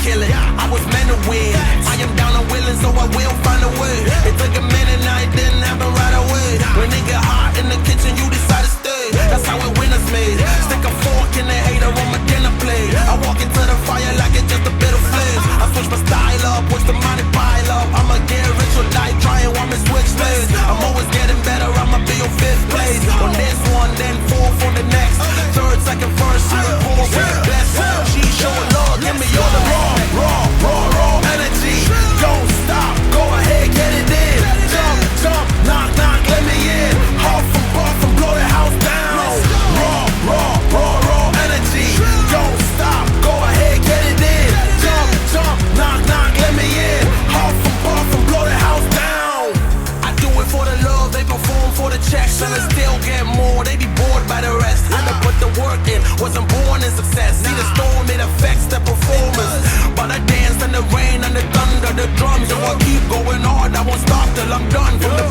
kill it. I was meant to win. I am down and willing, so I will find a way. It took a minute, now it didn't happen right away. When it get hot in the kitchen, you decide to stay. That's how it winners made. Stick a fork in the hater on my dinner plate. I walk into the fire like it's just a bit of flames. I switch my style up, watch the money pile up. I'ma get rich or die trying, want me switch lanes. I'm always getting better, I'ma be on 5th place. On this one, then 4th on the next. 3rd, 2nd, 1st, I'm poor with the best. She showing love, give me all the raw energy. Don't stop, go ahead, get it in. Jump, knock, let me in. Huff and blow the house down. Raw energy. Don't stop, go ahead, get it in. Jump, knock, let me in. Huff and blow the house down. I do it for the love, they perform for the checks, and I still get more. They be bored by the rest. I done put the work in, wasn't born in success. See the storm, it affects the performance. But I dance in the rain and the thunder, the drums. So I keep going hard, I won't stop till I'm done. From the